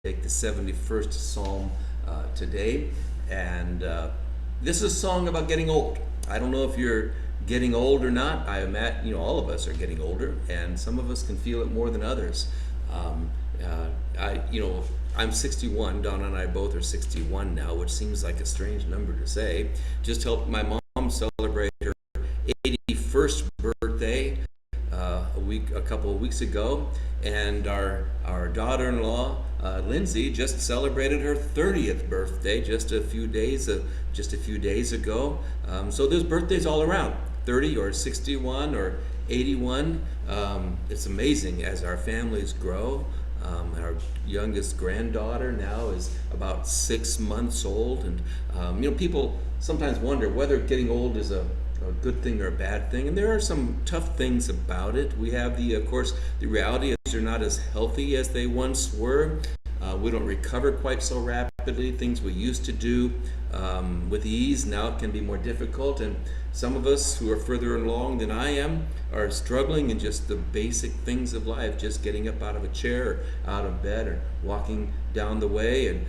take the 71st Psalm today. And this is a song about getting old. I don't know if you're getting old or not. I imagine, all of us are getting older, and some of us can feel it more than others. Um, I'm 61. Donna and I both are 61 now, which seems like a strange number to say. Just helped my mom celebrate her 81st birthday a couple of weeks ago, and our daughter-in-law Lindsay just celebrated her 30th birthday just a few days ago. So there's birthdays all around, 30 or 61 or 81. It's amazing as our families grow. Our youngest granddaughter now is about 6 months old, and people sometimes wonder whether getting old is a good thing or a bad thing, and there are some tough things about it. We have of course, the reality is they're not as healthy as they once were. We don't recover quite so rapidly. Things we used to do with ease now can be more difficult, and some of us who are further along than I am are struggling in just the basic things of life, just getting up out of a chair, or out of bed, or walking down the way, and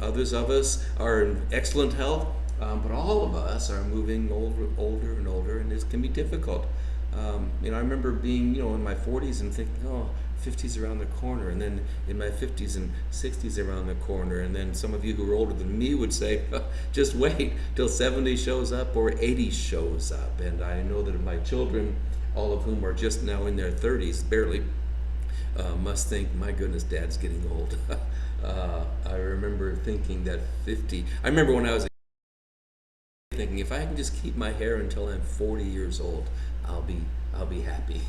others of us are in excellent health. But all of us are moving older and older, and it can be difficult. I remember being, in my 40s and thinking, 50s around the corner, and then in my 50s and 60s around the corner, and then some of you who are older than me would say, just wait till 70 shows up or 80 shows up. And I know that my children, all of whom are just now in their 30s, barely, must think, my goodness, Dad's getting old. I remember thinking that I remember when I was thinking, if I can just keep my hair until I'm 40 years old, I'll be happy.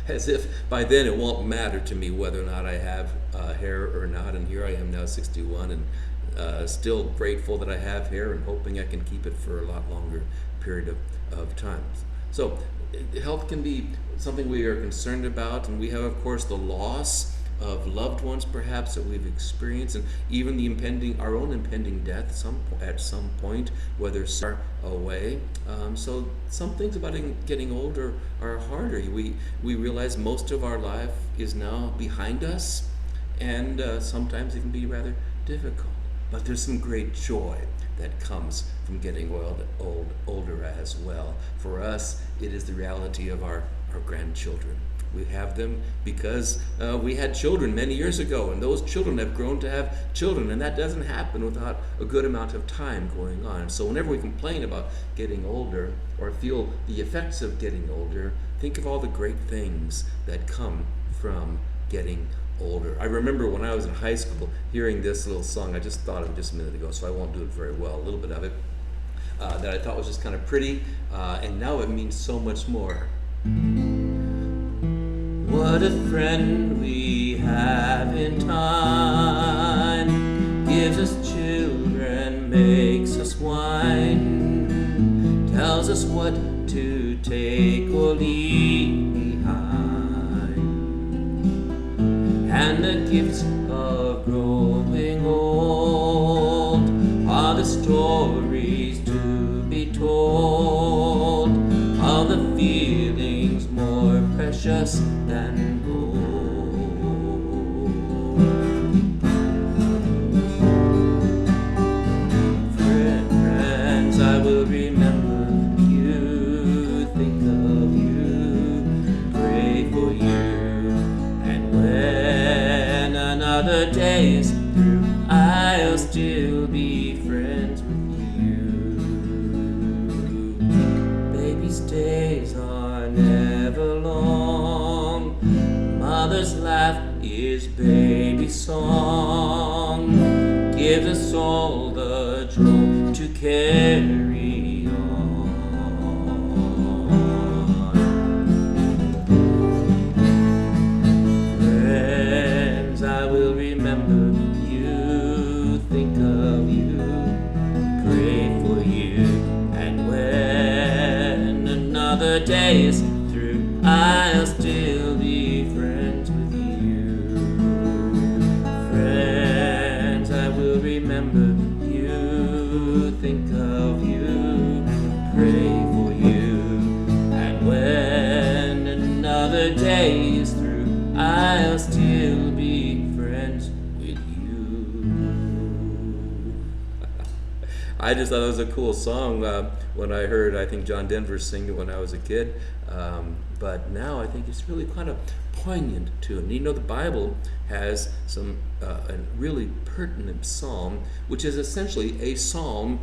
As if by then it won't matter to me whether or not I have hair or not. And here I am now, 61, and still grateful that I have hair, and hoping I can keep it for a lot longer period of time. So health can be something we are concerned about, and we have, of course, the loss of loved ones perhaps that we've experienced, and even our own impending death at some point, whether far away. So some things about getting older are harder. We realize most of our life is now behind us, and sometimes it can be rather difficult. But there's some great joy that comes from getting older as well. For us, it is the reality of our grandchildren. We have them because we had children many years ago, and those children have grown to have children, and that doesn't happen without a good amount of time going on. So whenever we complain about getting older or feel the effects of getting older, think of all the great things that come from getting older. I remember when I was in high school hearing this little song. I just thought of it just a minute ago, so I won't do it very well, a little bit of it, that I thought was just kind of pretty, and now it means so much more. What a friend we have in time, gives us children, makes us wine, tells us what to take or leave behind, and the gifts of growing old are the stories to be told, of the feelings more precious than gold. Friends, I will remember you, think of you, pray for you, and when another day is through, I'll still be friends with you. Baby's days are never long, mother's laugh is baby's song, gives us all the joy to carry on. Friends, I will remember you, think of you, pray for you, and when another day is through, I'll still be friends with you. Friends, I will remember you, think of you, pray for you, and when another day is through, I'll still be friends with you. I just thought it was a cool song when I heard, I think John Denver sing it when I was a kid. But now I think it's really kind of poignant too. And the Bible has a really pertinent psalm, which is essentially a psalm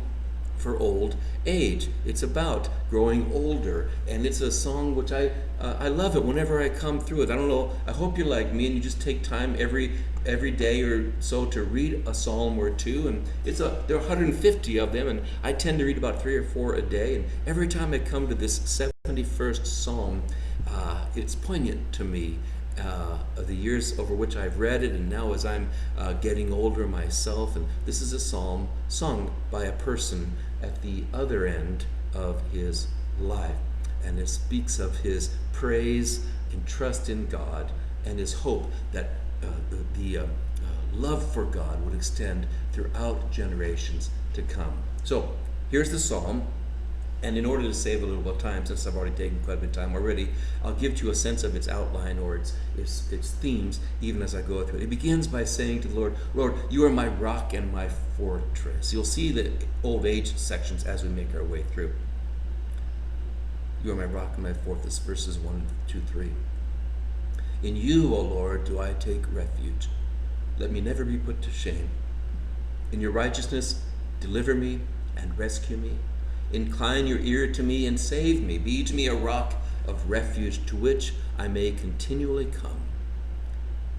for old age. It's about growing older, and it's a song which I love it whenever I come through it. I don't know. I hope you're like me and you just take time every day or so to read a psalm or two, and there are 150 of them, and I tend to read about 3 or 4 a day. And every time I come to this 71st psalm, it's poignant to me. Of the years over which I've read it, and now as I'm getting older myself. And this is a psalm sung by a person at the other end of his life, and it speaks of his praise and trust in God, and his hope that the love for God would extend throughout generations to come. So here's the psalm. And in order to save a little bit of time, since I've already taken quite a bit of time already, I'll give you a sense of its outline or its themes even as I go through it. It begins by saying to the Lord, Lord, you are my rock and my fortress. You'll see the old age sections as we make our way through. You are my rock and my fortress, verses 1, 2, 3. In you, O Lord, do I take refuge. Let me never be put to shame. In your righteousness, deliver me and rescue me. Incline your ear to me and save me. Be to me a rock of refuge to which I may continually come.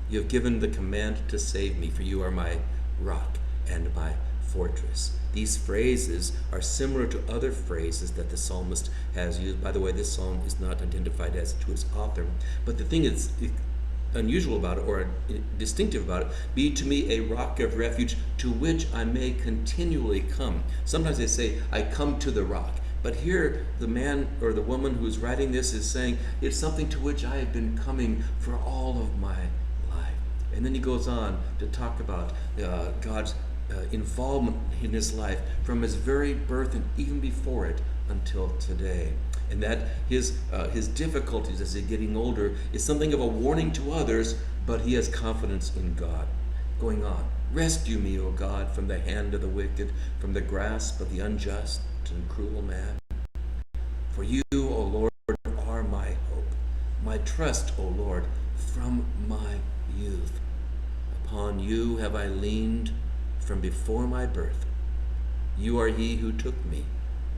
You have given the command to save me, for you are my rock and my fortress. These phrases are similar to other phrases that the psalmist has used. By the way, this psalm is not identified as to its author, but the thing is unusual about it, or distinctive about it, be to me a rock of refuge to which I may continually come. Sometimes they say, I come to the rock. But here, the man or the woman who's writing this is saying, it's something to which I have been coming for all of my life. And then he goes on to talk about God's involvement in his life from his very birth and even before it until today. And that his difficulties as he's getting older is something of a warning to others, but he has confidence in God. Going on, rescue me, O God, from the hand of the wicked, from the grasp of the unjust and cruel man. For you, O Lord, are my hope, my trust, O Lord, from my youth. Upon you have I leaned from before my birth. You are he who took me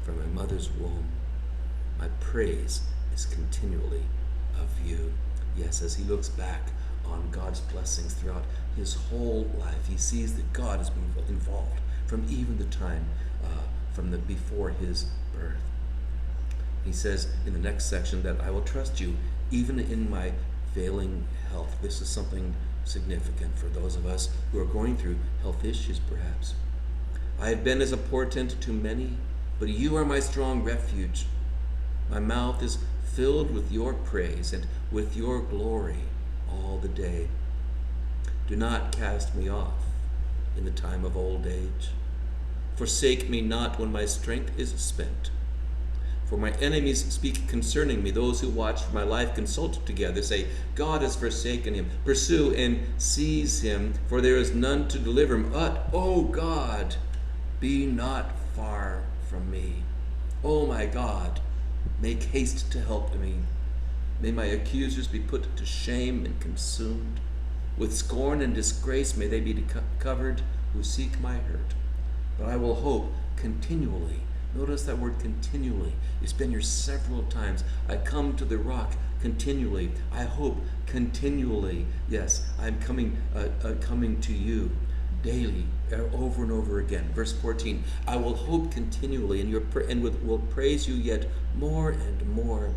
from my mother's womb. My praise is continually of you. Yes, as he looks back on God's blessings throughout his whole life, he sees that God has been involved from even the time before his birth. He says in the next section that I will trust you even in my failing health. This is something significant for those of us who are going through health issues, perhaps. I have been as a portent to many, but you are my strong refuge. My mouth is filled with your praise and with your glory all the day. Do not cast me off in the time of old age. Forsake me not when my strength is spent. For my enemies speak concerning me. Those who watch for my life consult together, say, God has forsaken him. Pursue and seize him, for there is none to deliver him. But, O God, be not far from me. O my God, make haste to help me. May my accusers be put to shame and consumed. With scorn and disgrace may they be covered who seek my hurt. But I will hope continually. Notice that word continually. It's been here several times. I come to the rock continually. I hope continually. Yes, I'm coming to you daily, over and over again. Verse 14, I will hope continually will praise you yet more and more.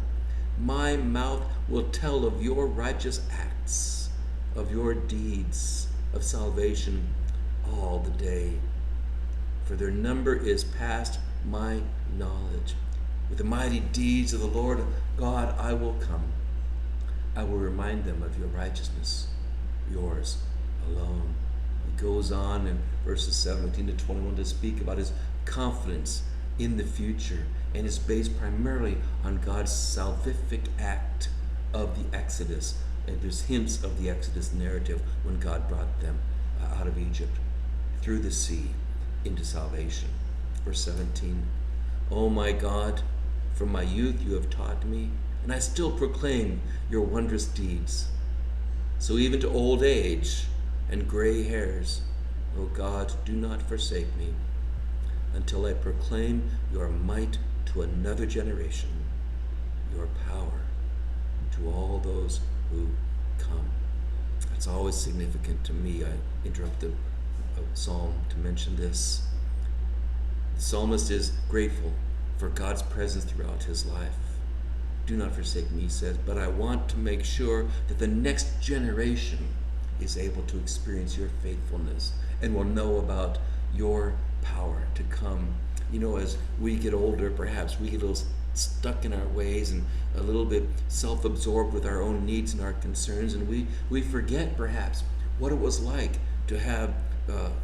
My mouth will tell of your righteous acts, of your deeds of salvation all the day. For their number is past my knowledge. With the mighty deeds of the Lord God I will come. I will remind them of your righteousness, yours alone. He goes on in verses 17 to 21 to speak about his confidence in the future, and is based primarily on God's salvific act of the Exodus. And there's hints of the Exodus narrative when God brought them out of Egypt through the sea into salvation. Verse 17, O my God, from my youth you have taught me, and I still proclaim your wondrous deeds. So even to old age and gray hairs, O God, do not forsake me, until I proclaim your might to another generation, your power to all those who come. It's always significant to me. I interrupted a psalm to mention this. The psalmist is grateful for God's presence throughout his life. Do not forsake me, he says, but I want to make sure that the next generation is able to experience your faithfulness and will know about your power to come. You know, as we get older, perhaps we get a little stuck in our ways and a little bit self-absorbed with our own needs and our concerns, and we forget perhaps what it was like to have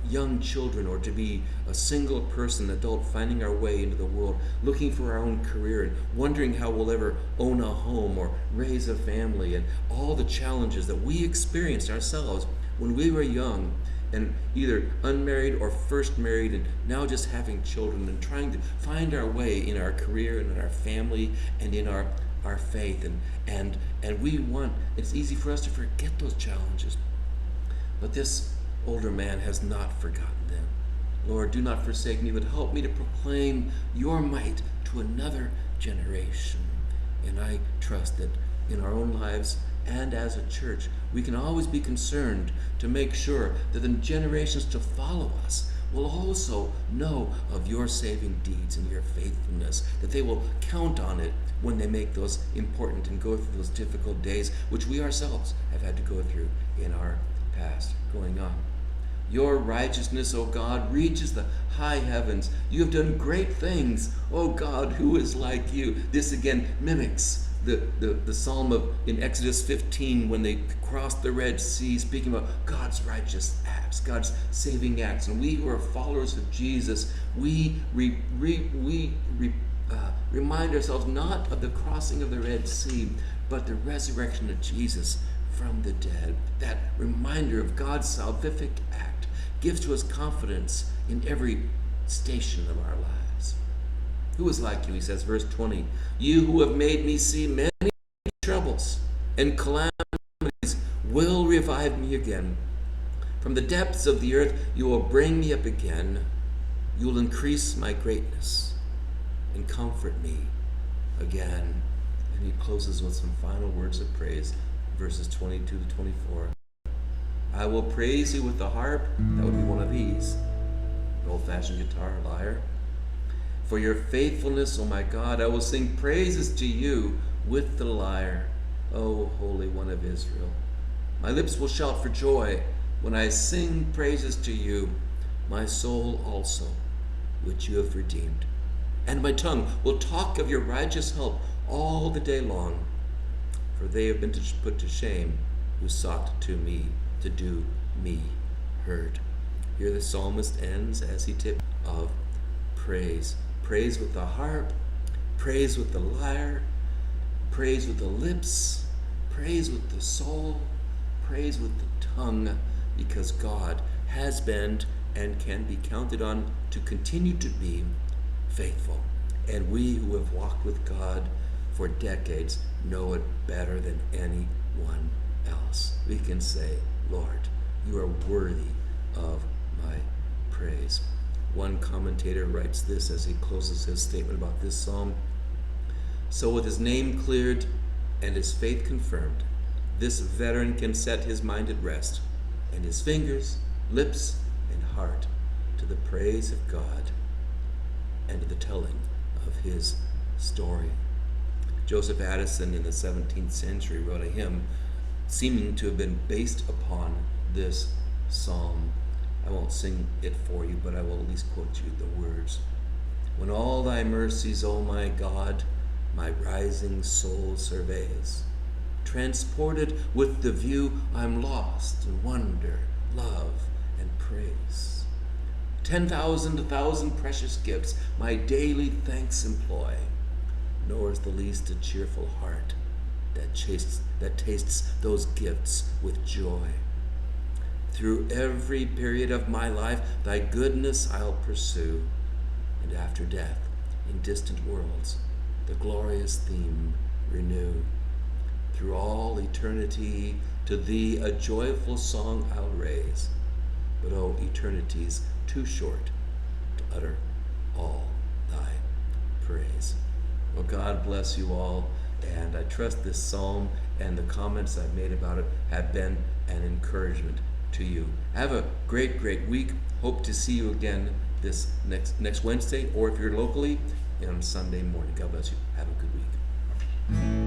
young children, or to be a single person, adult, finding our way into the world, looking for our own career and wondering how we'll ever own a home or raise a family, and all the challenges that we experienced ourselves when we were young and either unmarried or first married, and now just having children and trying to find our way in our career and in our family and in our faith, and we want, it's easy for us to forget those challenges, but this older man has not forgotten them. Lord, do not forsake me, but help me to proclaim your might to another generation. And I trust that in our own lives and as a church, we can always be concerned to make sure that the generations to follow us will also know of your saving deeds and your faithfulness, that they will count on it when they make those important and go through those difficult days, which we ourselves have had to go through in our past. Going on. Your righteousness, O God, reaches the high heavens. You have done great things, O God, who is like you? This again mimics the psalm of in Exodus 15 when they crossed the Red Sea, speaking about God's righteous acts, God's saving acts. And we who are followers of Jesus, we remind ourselves not of the crossing of the Red Sea, but the resurrection of Jesus from the dead. That reminder of God's salvific act gives to us confidence in every station of our lives. Who is like you, he says, verse 20, you who have made me see many troubles and calamities will revive me again. From the depths of the earth you will bring me up again. You will increase my greatness and comfort me again. And he closes with some final words of praise, verses 22 to 24. I will praise you with the harp. That would be one of these, an old-fashioned guitar, lyre. For your faithfulness, O my God, I will sing praises to you with the lyre, O Holy One of Israel. My lips will shout for joy when I sing praises to you, my soul also, which you have redeemed. And my tongue will talk of your righteous help all the day long, for they have been put to shame who sought to do me hurt. Here the psalmist ends as he tips of praise. Praise with the harp, praise with the lyre, praise with the lips, praise with the soul, praise with the tongue, because God has been and can be counted on to continue to be faithful. And we who have walked with God for decades know it better than anyone else. We can say, Lord, you are worthy of my praise. One commentator writes this as he closes his statement about this psalm. So with his name cleared and his faith confirmed, this veteran can set his mind at rest and his fingers, lips, and heart to the praise of God and to the telling of his story. Joseph Addison in the 17th century wrote a hymn seeming to have been based upon this psalm. I won't sing it for you, but I will at least quote you the words. When all thy mercies, O my God, my rising soul surveys, transported with the view I'm lost in wonder, love, and praise. 10,000 precious gifts my daily thanks employ, nor is the least a cheerful heart that tastes those gifts with joy. Through every period of my life, thy goodness I'll pursue, and after death, in distant worlds, the glorious theme renew. Through all eternity, to thee a joyful song I'll raise. But oh, eternity's too short to utter all thy praise. Well, God bless you all, and I trust this psalm and the comments I've made about it have been an encouragement to you. Have a great, great week. Hope to see you again this next Wednesday, or if you're locally, on Sunday morning. God bless you. Have a good week.